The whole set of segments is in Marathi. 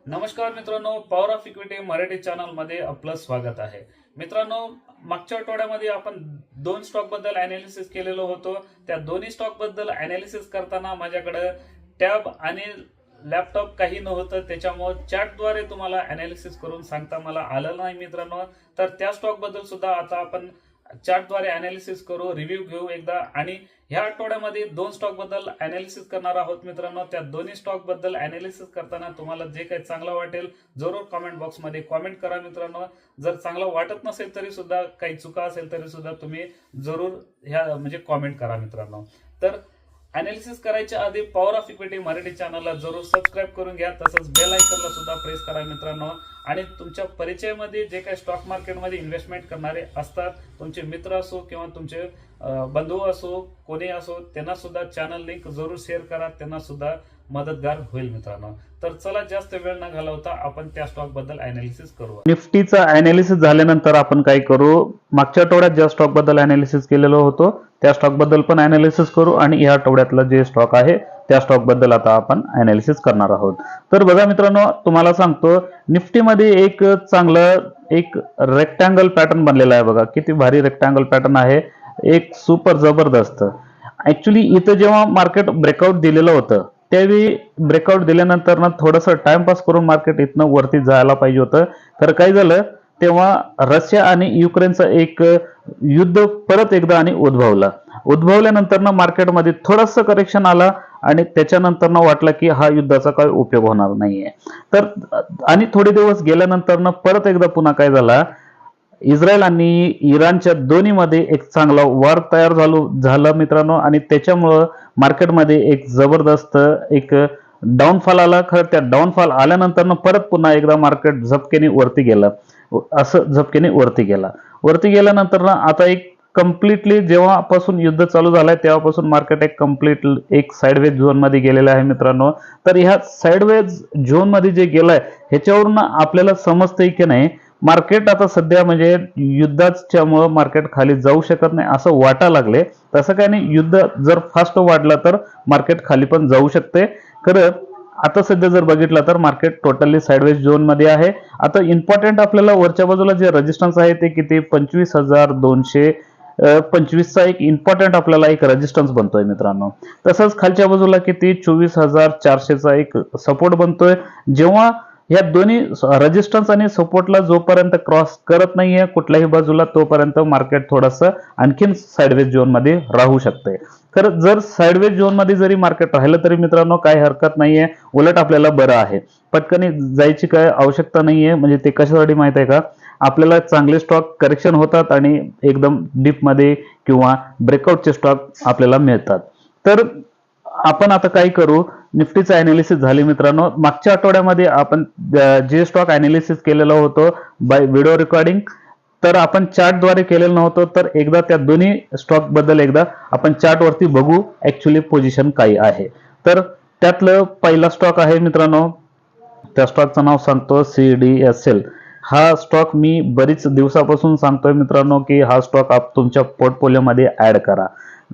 नमस्कार मित्रांनो, power of equity Marathi channel मध्ये आपलं स्वागत आहे. मित्रांनो, मागच्या आठवड्यामध्ये आपण दोन स्टॉक बद्दल अनालिसिस केलेलो होतो. त्या दोन्ही स्टॉक बद्दल अनालिसिस करताना माझ्याकडे टॅब आणि लॅपटॉप काही नव्हतं, त्याच्यामुळे चॅटद्वारे तुम्हाला अनालिसिस करून सांगता मला आलं नाही मित्रांनो. तर त्या स्टॉक बद्दल सुद्धा आता आपण चार्टद्वारे अनालिसिस करू, रिव्ह्यू घेऊ एकदा. आणि ह्या आठवड्यामध्ये दोन स्टॉक बद्दल अनालिसिस करणार आहोत मित्रांनो. त्या दोन्ही स्टॉक बद्दल अनालिसिस करताना तुम्हाला जे काही चांगलं वाटेल जरूर कमेंट बॉक्स मध्ये कमेंट करा मित्रांनो. जर चांगलं वाटत नसेल तरी सुद्धा, काही चुका असेल तरी सुद्धा तुम्ही जरूर ह्या म्हणजे कमेंट करा मित्रांनो. तर अनालिसिस करायच्या आधी पॉवर ऑफ इक्विटी मराठी चॅनलला जरूर सबस्क्राईब करून घ्या, तसंच बेल आयकॉनला सुद्धा प्रेस करा मित्रांनो. आणि तुमच्या परिचयामध्ये जे काही स्टॉक मार्केटमध्ये इन्व्हेस्टमेंट करणारे असतात, तुमचे मित्र असो किंवा तुमचे बंधू असो, कोणी असो, त्यांना सुद्धा चॅनल लिंक जरूर शेअर करा, त्यांना सुद्धा मदतगार होईल मित्रांनो. तर चला जास्त वेळ न घालवता आपण त्या स्टॉक बद्दल अनालिसिस करू. निफ्टीचा अनालिसिस झाल्यानंतर आपण काय करू, मागच्या आठवड्यात ज्या स्टॉक बद्दल अनालिसिस केलेलं होतं त्या स्टॉक बद्दल पण अनालिसिस करू आणि या आठवड्यातलं जे स्टॉक आहे त्या स्टॉक बद्दल आता आपण अनालिसिस करणार आहोत. तर बघा मित्रांनो, तुम्हाला सांगतो निफ्टीमध्ये एक चांगलं एक रेक्टँगल पॅटर्न बनलेला आहे. बघा किती भारी रेक्टँगल पॅटर्न आहे, एक सुपर जबरदस्त. ऍक्च्युली इथं जेव्हा मार्केट ब्रेकआउट दिलेलं होतं त्यावेळी ब्रेकआउट दिल्यानंतर ना थोडंसं टाइमपास करून मार्केट इथनं वरती जायला पाहिजे होतं. तर काय झालं, तेव्हा रशिया आणि युक्रेनचं एक युद्ध परत एकदा आणि उद्भवल्यानंतर ना मार्केटमध्ये थोडंसं करेक्शन आला आणि त्याच्यानंतर ना वाटलं की हा युद्धाचा काही उपयोग होणार नाहीये. तर आणि थोडे दिवस गेल्यानंतर ना परत एकदा पुन्हा काय झाला, इस्रायल आणि इराणच्या दोन्हीमध्ये एक चांगला वार तयार झालं मित्रांनो. आणि त्याच्यामुळं मार्केटमध्ये एक जबरदस्त एक डाऊनफॉल आला. खरं त्या डाऊनफॉल आल्यानंतर परत पुन्हा एकदा मार्केट झपकेने वरती गेलं. वरती गेल्यानंतर ना आता एक कम्प्लिटली जेव्हापासून युद्ध चालू झालंय तेव्हापासून मार्केट एक कम्प्लीट एक साइडवेज झोन मध्ये गेलेलं आहे मित्रांनो. तर ह्या साइडवेज झोन मध्ये जे गेलंय ह्याच्यावरून आपल्याला समजतंय की नाही, मार्केट आता सध्या म्हणजे युद्धाच्यामुळे मार्केट खाली जाऊ शकत नाही असं वाटायला लागले. तसं काही नाही, युद्ध जर फास्ट वाढलं तर मार्केट खाली पण जाऊ शकते. खरं आता सध्या जर बघितलं तर मार्केट टोटली साइडवेज झोन मध्ये आहे. आता इम्पॉर्टंट आपल्याला वरच्या बाजूला जे रेजिस्टन्स आहे ते किती 25,225चा एक इम्पॉर्टंट आपल्याला एक रेजिस्टन्स बनतोय मित्रांनो. तसंच खालच्या बाजूला किती 24,400चा एक सपोर्ट बनतोय. जेव्हा या दोन्ही रेजिस्टन्स आणि सपोर्टला जोपर्यंत क्रॉस करत नाहीये कुठल्याही बाजूला, तोपर्यंत मार्केट थोडंसं आणखीन साइडवेज झोन मध्ये राहू शकते. खरं जर साइडवेज झोन मध्ये जरी मार्केट राहिलं तरी मित्रांनो काही हरकत नाहीये, उलट आपल्याला बरं आहे. पटकन जायची काय आवश्यकता नाहीये. म्हणजे ते कशासाठी माहित आहे का, आपल्याला चांगले स्टॉक करेक्शन होतात आणि एकदम डीप मध्ये किंवा ब्रेकआउटचे स्टॉक आपल्याला मिळतात. तर आपण आता काय करू, निफ्टीचं अनालिसिस झाले मित्रांनो. मागच्या आठवड्यामध्ये आपण जे स्टॉक अनालिसिस केलेलं होतं बाय व्हिडिओ रेकॉर्डिंग, तर आपण चार्टद्वारे केलेलं नव्हतं. तर एकदा त्या दोन्ही स्टॉक बद्दल एकदा आपण चार्टवरती बघू ऍक्च्युली पोझिशन काय आहे. तर त्यातलं पहिला स्टॉक आहे मित्रांनो, त्या स्टॉकचं नाव सांगतो CDSL. हा स्टॉक मी बरीच दिवसापासून सांगतोय मित्रांनो की हा स्टॉक तुमच्या पोर्टफोलिओमध्ये ऍड करा.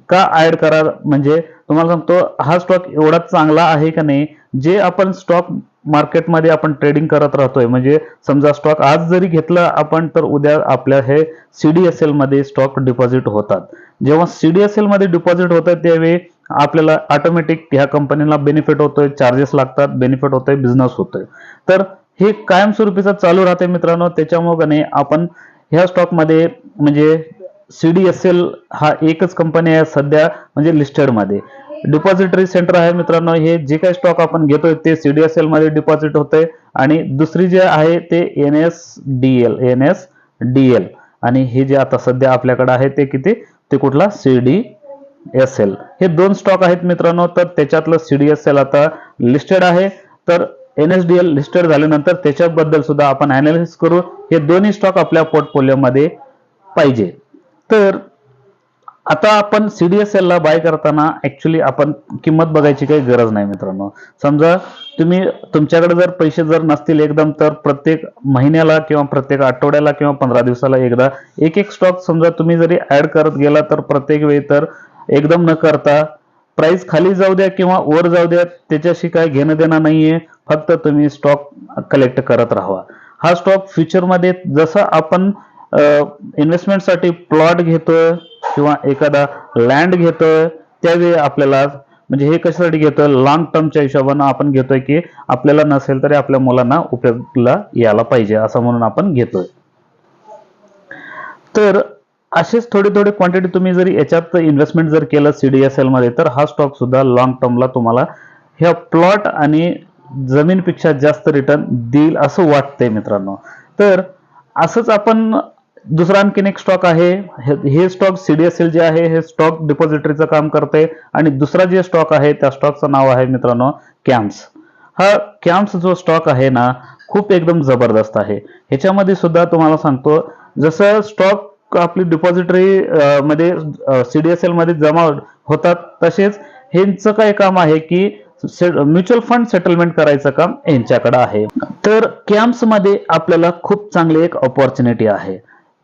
का ऍड करा म्हणजे तुम्हाला सांगतो, हा स्टॉक एवढा चांगला आहे का नाही, जे आपण स्टॉक मार्केटमध्ये आपण ट्रेडिंग करत राहतोय. म्हणजे समजा स्टॉक आज जरी घेतला आपण तर उद्या आपल्या हे CDSL मध्ये स्टॉक डिपॉझिट होतात. जेव्हा CDSL मध्ये डिपॉझिट होतात त्यावेळी आपल्याला ऑटोमॅटिक ह्या कंपनीला बेनिफिट होतोय, चार्जेस लागतात, बेनिफिट होतोय, बिझनेस होतोय. तर हे कायमस्वरूपीचं चालू राहते मित्रांनो. त्याच्यामुळे आपण ह्या स्टॉक मध्ये म्हणजे CDSL हा एकच कंपनी आहे सध्या म्हणजे लिस्टेड मध्ये. डिपॉझिटरी सेंटर आहे मित्रांनो. हे जे काही स्टॉक आपण घेतोय ते CDSL मध्ये डिपॉझिट होतंय. आणि दुसरी जे आहे ते NSDL आणि हे जे आता सध्या आपल्याकडे आहे ते किती, ते कुठला CDSL. हे दोन स्टॉक आहेत मित्रांनो. तर त्याच्यातलं CDSL आता लिस्टेड आहे. तर NSDL लिस्टेड झाल्यानंतर त्याच्याबद्दल सुद्धा आपण अनालिसिस करू. हे दोन्ही स्टॉक आपल्या पोर्टफोलिओमध्ये पाहिजे. तर आता आपण CDSL ला बाय करताना ऍक्च्युली आपण किंमत बघायची काही गरज नाही मित्रांनो. समजा तुमच्याकडे जर पैसे जर नसतील एकदम, तर प्रत्येक महिन्याला किंवा प्रत्येक आठवड्याला किंवा 15 दिवसाला एकदा एक एक स्टॉक समजा तुम्ही जरी ऍड करत गेला तर प्रत्येक वेळी तर एकदम न करता प्राइस खाली जाऊ द्या किंवा वर जाऊ द्या त्याच्याशी काय घेणं देणं नाहीये, फक्त तुम्ही स्टॉक कलेक्ट करत राहा. हा स्टॉक फ्युचरमध्ये जसं आपण इन्व्हेस्टमेंटसाठी प्लॉट घेतोय किंवा एखादा लँड घेतोय त्यावेळी आपल्याला म्हणजे हे कशासाठी घेतोय, लॉंग टर्मच्या हिशोबानं आपण घेतोय की आपल्याला नसेल तरी आपल्या मुलांना उपयोगाला यायला पाहिजे असं म्हणून आपण घेतोय. तर असेच थोडी थोडी क्वांटिटी तुम्ही जर याच्यात इन्व्हेस्टमेंट जर केलं CDSL मध्ये तर हा स्टॉक सुद्धा लॉंग टर्मला तुम्हाला ह्या प्लॉट आणि जमीनपेक्षा जास्त रिटर्न देईल असं वाटतंय मित्रांनो. तर असंच आपण दुसरा आणखीन एक स्टॉक आहे, हे स्टॉक CDSL जे आहे हे स्टॉक डिपॉझिटरीचं काम करते आणि दुसरा जे स्टॉक आहे त्या स्टॉकचं नाव आहे मित्रांनो CAMS. हा CAMS जो स्टॉक आहे ना खूप एकदम जबरदस्त आहे. ह्याच्यामध्ये सुद्धा तुम्हाला सांगतो जसं स्टॉक आपली डिपॉझिटरी मध्ये CDSL मध्ये जमा होतात तसेच ह्यांचं काय काम आहे की म्युच्युअल फंड सेटलमेंट करायचं काम यांच्याकडे आहे. तर CAMS मध्ये आपल्याला खूप चांगली एक अपॉर्च्युनिटी आहे.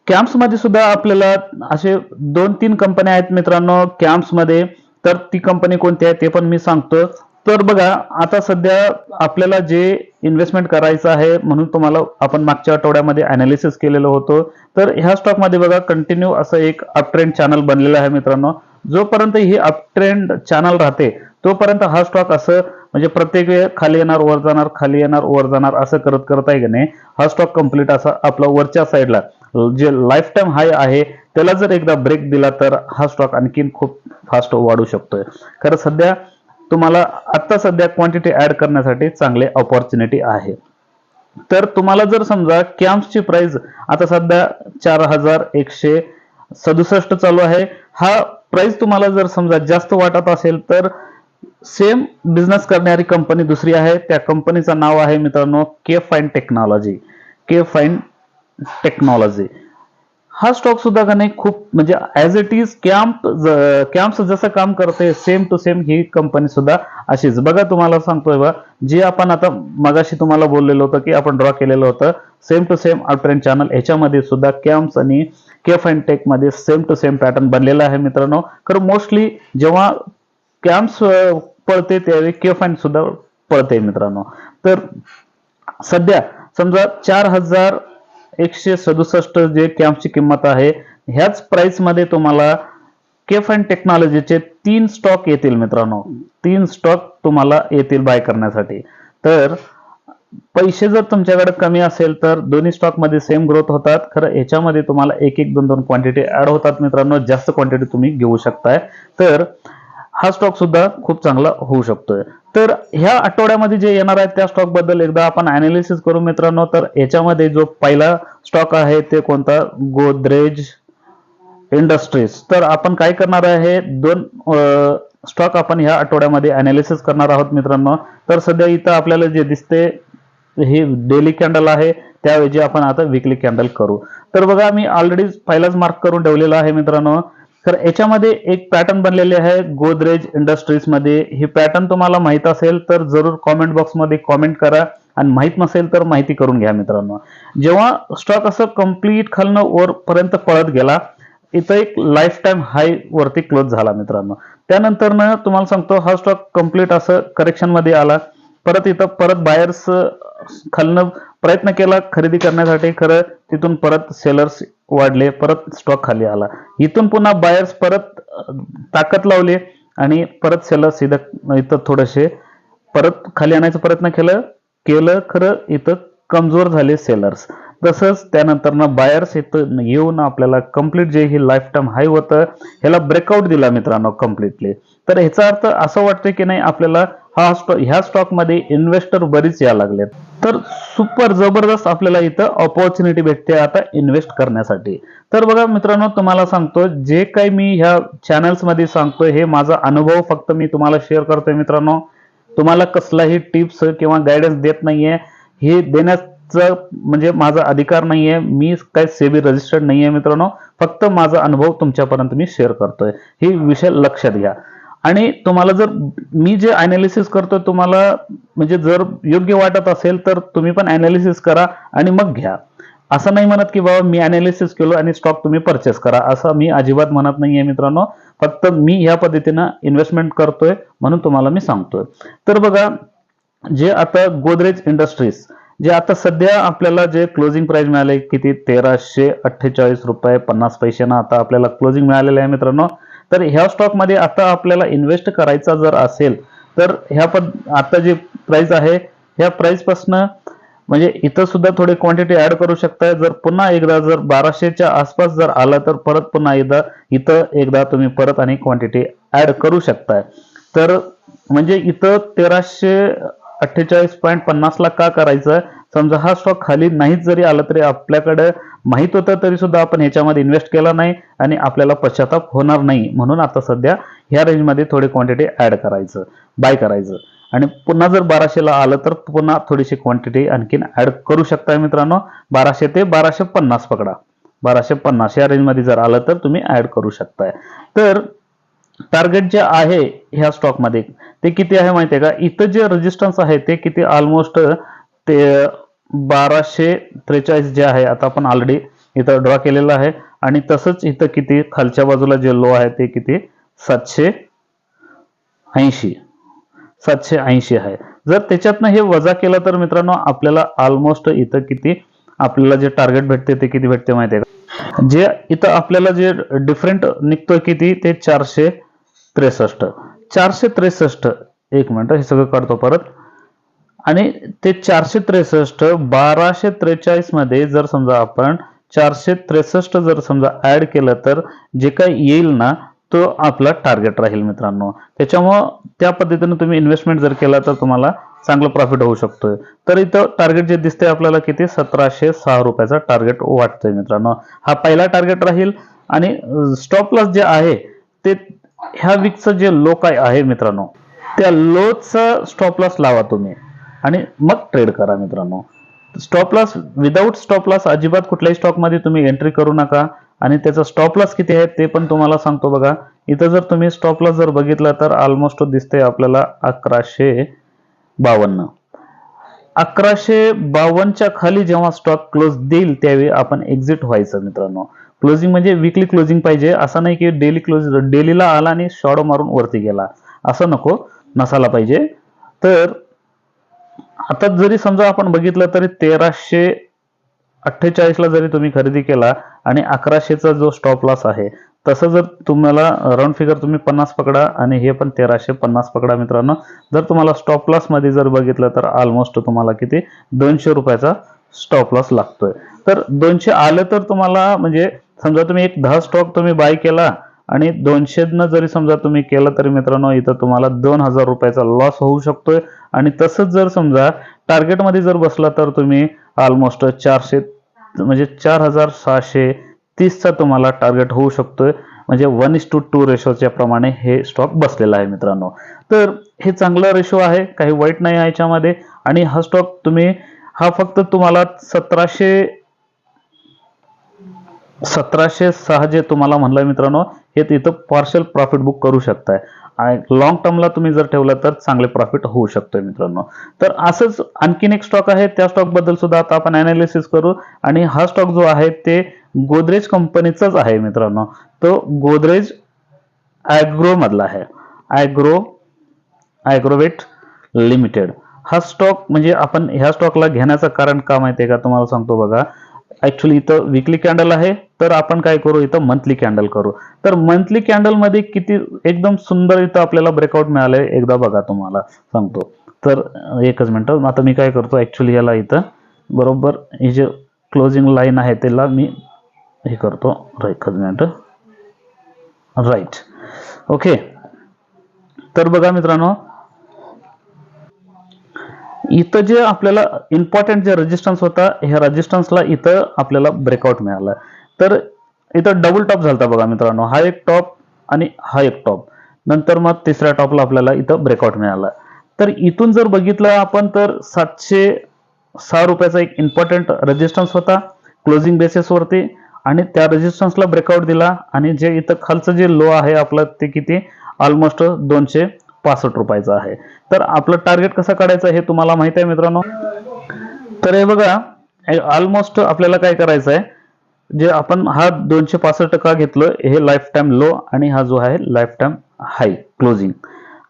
CAMS मध्ये सुद्धा आपल्याला असे 2-3 कंपन्या आहेत मित्रांनो CAMS मध्ये. तर ती कंपनी कोणती आहे ते पण मी सांगतो. तर बघा आता सध्या आपल्याला जे इन्व्हेस्टमेंट करायचं आहे म्हणून तुम्हाला आपण मागच्या आठवड्यामध्ये अनालिसिस केलेलं होतं. तर ह्या स्टॉक मध्ये बघा कंटिन्यू असं एक अप ट्रेंड चॅनल बनलेलं आहे मित्रांनो. जोपर्यंत ही अप ट्रेंड चॅनल राहते तोपर्यंत हा स्टॉक असं म्हणजे प्रत्येक वेळ खाली येणार वर जाणार खाली येणार वर जाणार असं करत करत आहे की नाही हा स्टॉक कम्प्लीट असा आपला वरच्या साईडला जे लाईफ टाइम हाय आहे त्याला जर एकदा ब्रेक दिला तर हा स्टॉक आणखीन खूप फास्ट वाढू शकतोय. कारण सध्या तुम्हाला आता सध्या क्वांटिटी ऍड करण्यासाठी चांगले अपॉर्च्युनिटी आहे. तर तुम्हाला जर समजा CAMS ची प्राइस आता सध्या 4167 चालू आहे. हा प्राइस तुम्हाला जर समजा जास्त वाटत असेल तर सेम बिझनेस करणारी कंपनी दुसरी आहे. त्या कंपनीचं नाव आहे मित्रांनो K-Fine टेक्नॉलॉजी. K-Fine टेक्नॉलॉजी हा स्टॉक सुद्धा का नाही खूप म्हणजे ऍज इट इज CAMS जसं काम करते सेम टू सेम ही कंपनी सुद्धा अशीच. बघा तुम्हाला सांगतोय बा जे आपण आता मगाशी तुम्हाला बोललेलं होतं की आपण ड्रॉ केलेलं होतं same to same up trend channel ह्याच्यामध्ये सुद्धा CAMS आणि K-Fine टेक मध्ये सेम टू सेम पॅटर्न बनलेला आहे मित्रांनो. कारण मोस्टली जेव्हा CAMS पळते त्यावेळी K-Fine सुद्धा पळते मित्रांनो. तर सध्या समजा 4167 जे CAMS ची किंमत आहे ह्याच प्राइस मध्ये तुम्हाला K-Fine टेक्नॉलॉजीचे 3 स्टॉक येतील मित्रांनो. 3 स्टॉक तुम्हाला येतील बाय करण्यासाठी. तर पैसे जर तुमच्याकडे कमी असेल तर दोन्ही स्टॉक मध्ये सेम ग्रोथ होतात. खरं याच्यामध्ये तुम्हाला 1-1, 2-2 क्वांटिटी ऍड होतात मित्रांनो. जास्त क्वांटिटी तुम्ही घेऊ शकताय. तर हा स्टॉक सुद्धा खूप चांगला होऊ शकतोय. तर ह्या आठवड्यामध्ये जे येणार आहे त्या स्टॉक बद्दल एकदा आपण अनालिसिस करू मित्रांनो. तर याच्यामध्ये जो पहिला स्टॉक आहे ते कोणता गोदरेज इंडस्ट्रीज. तर आपण काय करणार आहे 2 स्टॉक आपण ह्या आठवड्यामध्ये अनालिसिस करणार आहोत मित्रांनो. तर सध्या इथं आपल्याला जे दिसते हे डेली कॅन्डल आहे त्याऐवजी आपण आता वीकली कॅन्डल करू. तर बघा मी ऑलरेडी पहिलाच मार्क करून ठेवलेला आहे मित्रांनो. तर याच्यामध्ये एक पॅटर्न बनलेले आहे गोदरेज इंडस्ट्रीज मध्ये. हे पॅटर्न तुम्हाला माहित असेल तर जरूर कॉमेंट बॉक्स मध्ये कॉमेंट करा आणि माहित नसेल तर माहिती करून घ्या मित्रांनो. जेव्हा स्टॉक असं कम्प्लीट खालनं वर पर्यंत पळत गेला इथं एक लाईफ टाइम हाय वरती क्लोज झाला मित्रांनो. त्यानंतर ना तुम्हाला सांगतो हा स्टॉक कम्प्लीट असं करेक्शन मध्ये आला. परत इथं परत बायर्स खालनं प्रयत्न केला खरेदी करण्यासाठी. खरं तिथून परत सेलर्स वाढले परत स्टॉक खाली आला. इथून पुन्हा बायर्स परत ताकद लावली आणि परत सेलर्स इथं थोडेसे परत खाली आणायचा प्रयत्न केलं खरं इथं कमजोर झाले सेलर्स. तसंच त्यानंतर ना बायर्स इथं येऊन आपल्याला कम्प्लीट जे हे लाईफ टाइम हाय होतं ह्याला ब्रेकआउट दिला मित्रांनो कम्प्लिटली. तर ह्याचा अर्थ असं वाटतं की नाही आपल्याला ह्या स्टॉक मध्ये इन्व्हेस्टर बरीच यायला लागलेत. तर सुपर जबरदस्त आपल्याला इथं ऑपॉर्च्युनिटी भेटते आता इन्व्हेस्ट करण्यासाठी. तर बघा मित्रांनो तुम्हाला सांगतो जे काही मी ह्या चॅनल्स मध्ये सांगतोय हे माझा अनुभव फक्त मी तुम्हाला शेअर करतोय मित्रांनो. तुम्हाला कसलाही टिप्स किंवा गायडन्स देत नाहीये. हे देण्याचा म्हणजे माझा अधिकार नाहीये. मी काय सेबी रजिस्टर्ड नाहीये मित्रांनो. फक्त माझा अनुभव तुमच्यापर्यंत मी शेअर करतोय. हे विषय लक्षात घ्या. आणि तुम्हाला जर मी जे अनालिसिस करतो तुम्हाला म्हणजे जर योग्य वाटत असेल तर तुम्ही पण अनालिसिस करा आणि मग घ्या. असं नाही म्हणत की बाबा मी अनालिसिस केलो आणि स्टॉक तुम्ही परचेस करा, असं मी अजिबात म्हणत नाहीये मित्रांनो. फक्त मी ह्या पद्धतीनं इन्व्हेस्टमेंट करतोय म्हणून तुम्हाला मी सांगतोय. तर बघा, जे आता गोदरेज इंडस्ट्रीज जे आता सध्या आपल्याला जे क्लोजिंग प्राइस मिळाले किती 1348 रुपये 50 पैशानं आता आपल्याला क्लोजिंग मिळालेलं आहे मित्रांनो. तर ह्या स्टॉक मध्ये आता आपल्याला इन्व्हेस्ट करायचा जर असेल तर आता जे प्राइस आहे ह्या प्राइस पासून म्हणजे इथं सुद्धा थोडी क्वांटिटी ऍड करू शकताय. जर पुन्हा एकदा जर 1200च्या आसपास जर आला तर परत पुन्हा एकदा इथं एकदा तुम्ही परत आणि क्वांटिटी ऍड करू शकताय. तर म्हणजे इथं 1348.50 ला का करायचं, समजा हा स्टॉक खाली नाहीच जरी आला तरी आपल्याकडे माहित होतं तरी सुद्धा आपण ह्याच्यामध्ये इन्व्हेस्ट केला नाही आणि आपल्याला पश्चाताप होणार नाही. म्हणून आता सध्या ह्या रेंजमध्ये थोडी क्वांटिटी ऍड करायचं, बाय करायचं आणि पुन्हा जर 1200 ला आलं तर पुन्हा थोडीशी क्वांटिटी आणखीन ऍड करू शकताय मित्रांनो. 1200 ते 1250 पकडा, 1250 या रेंजमध्ये जर आलं तर तुम्ही ऍड करू शकताय. तर टार्गेट जे आहे ह्या स्टॉक मध्ये ते किती आहे माहितीये का, इथं जे रेजिस्टन्स आहे ते किती ऑलमोस्ट ते 1243 जे आहे आता आपण ऑलरेडी इथं ड्रॉ केलेलं आहे. आणि तसंच इथं किती खालच्या बाजूला जे लो आहे ते किती 780 आहे. जर त्याच्यातनं हे वजा केलं तर मित्रांनो आपल्याला ऑलमोस्ट इथं किती आपल्याला जे टार्गेट भेटते ते किती भेटते माहितीये का, जे इथं आपल्याला जे डिफरंट निघतोय किती ते 463. एक मिनिट हे सगळं काढतो परत. आणि ते 463 1243 मध्ये जर समजा आपण 463 जर समजा ऍड केलं तर जे काही येईल ना तो आपला टार्गेट राहील मित्रांनो. त्याच्यामुळं त्या पद्धतीने तुम्ही इन्व्हेस्टमेंट जर केला तर तुम्हाला चांगलं प्रॉफिट होऊ शकतोय. तर इथं टार्गेट जे दिसतंय आपल्याला किती 1706 रुपयाचा टार्गेट वाटतोय मित्रांनो. हा पहिला टार्गेट राहील. आणि स्टॉप लॉस जे आहे ते ह्या वीकचं जे लो काय आहे मित्रांनो त्या लोचा स्टॉप लॉस लावा तुम्ही आणि मग ट्रेड करा मित्रांनो. Stop loss without stop loss अजिबात कुठल्याही स्टॉक मध्ये तुम्ही एंट्री करू नका. आणि त्याचा स्टॉप लॉस किती आहे ते पण तुम्हाला सांगतो बघा. इथं जर तुम्ही स्टॉप लॉस जर बघितला तर ऑलमोस्ट दिसते आपल्याला 1152. 1152च्या खाली जेव्हा स्टॉक क्लोज देईल त्यावेळी आपण एक्झिट व्हायचं मित्रांनो. क्लोजिंग म्हणजे वीकली क्लोजिंग पाहिजे, असं नाही की डेलीला आला आणि शॉर्ट मारून वरती गेला, असं नसायला पाहिजे. तर आता जरी समजा आपण बघितलं तरी 1348 ला जरी तुम्ही खरेदी केला आणि 1100चा जो स्टॉप लॉस आहे तसं जर तुम्हाला राऊंड फिगर तुम्ही 50 पकडा आणि हे पण 1350 पकडा मित्रांनो. जर तुम्हाला स्टॉप लॉस मध्ये जर बघितलं तर ऑलमोस्ट तुम्हाला किती 200 रुपयाचा स्टॉप लॉस लागतोय. तर 200 आलं तर तुम्हाला म्हणजे समजा तुम्ही एक 10 स्टॉक तुम्ही बाय केला आणि 200 न जरी समजा तुम्ही केलं तरी मित्रांनो इथं तुम्हाला 2000 रुपयाचा लॉस होऊ शकतोय. आणि तसंच जर समजा टार्गेट मध्ये जर बसला तर तुम्ही ऑलमोस्ट 400 म्हणजे 4630चा तुम्हाला टार्गेट होऊ शकतोय. म्हणजे 1:2 रेशोच्या प्रमाणे हे स्टॉक बसलेला आहे मित्रांनो. तर हे चांगला रेशो आहे, काही वाईट नाही आहे याच्यामध्ये. आणि हा स्टॉक तुम्ही हा फक्त तुम्हाला 1706 जे तुम्हाला म्हणलं मित्रांनो हे तिथं पार्शल प्रॉफिट बुक करू शकताय. लॉंग टर्मला तुम्ही जर ठेवलं तर चांगले प्रॉफिट होऊ शकतोय मित्रांनो. तर असंच आणखीन एक स्टॉक आहे, त्या स्टॉक बद्दल सुद्धा आता आपण अनालिसिस करू. आणि हा स्टॉक जो आहे ते गोदरेज कंपनीचाच आहे मित्रांनो. तो गोदरेज ॲग्रो मधला आहे, ॲग्रोवेट लिमिटेड. हा स्टॉक म्हणजे आपण ह्या स्टॉकला घेण्याचं कारण का माहितीये का तुम्हाला सांगतो बघा. ऍक्च्युली इथं वीकली कॅन्डल आहे तर आपण काय करू इथं मंथली कॅन्डल करू. तर मंथली कॅन्डल मध्ये किती एकदम सुंदर इथं आपल्याला ब्रेकआउट मिळालंय एकदा बघा तुम्हाला सांगतो. तर एकच मिनिट आता मी काय करतो ऍक्च्युली याला इथं बरोबर ही जे क्लोजिंग लाईन आहे त्याला मी हे करतो. एकच मिनिट राईट ओके. तर बघा मित्रांनो इथं जे आपल्याला इम्पॉर्टंट जे रेजिस्टन्स होता ह्या रेजिस्टन्सला इथं आपल्याला ब्रेकआउट मिळाला. तर इथं डबल टॉप झालता बघा मित्रांनो. हा एक टॉप आणि हा एक टॉप, नंतर मग तिसऱ्या टॉपला आपल्याला इथं ब्रेकआउट मिळाला. तर इथून जर बघितलं आपण तर 706 रुपयाचा एक इम्पॉर्टंट रेजिस्टन्स होता क्लोजिंग बेसिस वरती. आणि त्या रेजिस्टन्सला ब्रेकआउट दिला. आणि जे इथं खालचं जे लो आहे आपलं ते किती ऑलमोस्ट 265 रुपयाचा आहे. तर आपलं टार्गेट कसं काढायचं हे तुम्हाला माहित आहे मित्रांनो. तर हे बघा ऑलमोस्ट आपल्याला काय करायचं आहे, जे आपण हा 265 घेतलं हे लाईफ टाइम लो आणि हा जो आहे लाईफ टाइम हाय क्लोजिंग,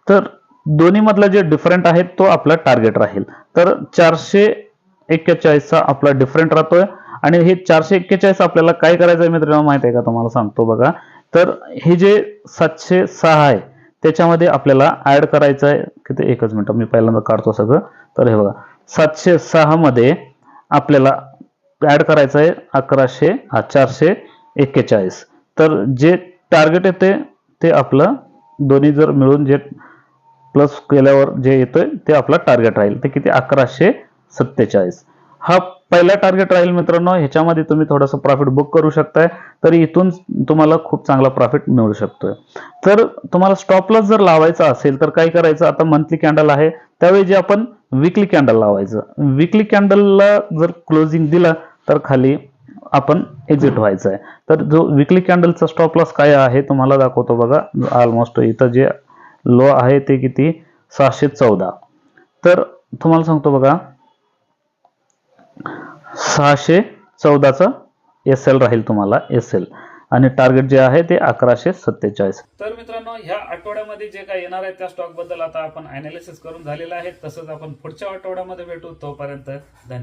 तर दोन्ही मधला जे डिफरंट आहे तो आपला टार्गेट राहील. तर 441चा आपला डिफरंट राहतोय आणि हे 441 आपल्याला काय करायचं आहे मित्रांनो माहिती आहे का, तुम्हाला सांगतो बघा. तर हे जे 706 आहे त्याच्यामध्ये आपल्याला ऍड करायचं आहे किती, एकच मिनिट मी पहिल्यांदा काढतो सगळं. तर हे बघा 706 मध्ये आपल्याला ऍड करायचं आहे 441. तर जे टार्गेट येते ते आपलं दोन्ही जर मिळून जे प्लस केल्यावर जे येतोय ते आपला टार्गेट राहील, ते किती 1147. हा पहिला टार्गेट राहील मित्रांनो. ह्याच्यामध्ये तुम्ही थोडंसं प्रॉफिट बुक करू शकताय, तर इथून तुम्हाला खूप चांगला प्रॉफिट मिळू शकतोय. तर तुम्हाला स्टॉप लॉस जर लावायचा असेल तर काय करायचं, आता मंथली कॅन्डल आहे त्यावेळी जे आपण विकली कॅन्डल लावायचं. विकली कॅन्डलला जर क्लोजिंग दिला तर खाली आपण एक्झिट व्हायचं आहे. तर जो विकली कॅन्डलचा स्टॉप लॉस काय आहे तुम्हाला दाखवतो बघा. ऑलमोस्ट इथं जे लो आहे ते किती 614. तर तुम्हाला सांगतो बघा 614चा एल राहील तुम्हाला एल, आणि टार्गेट जे आहे ते 1147. तर मित्रांनो, ह्या आठवड्यामध्ये जे काय येणार आहे त्या स्टॉक बद्दल आता आपण अनालिसिस करून झालेलं आहे. तसंच आपण पुढच्या आठवड्यामध्ये भेटू. तोपर्यंत धन्यवाद.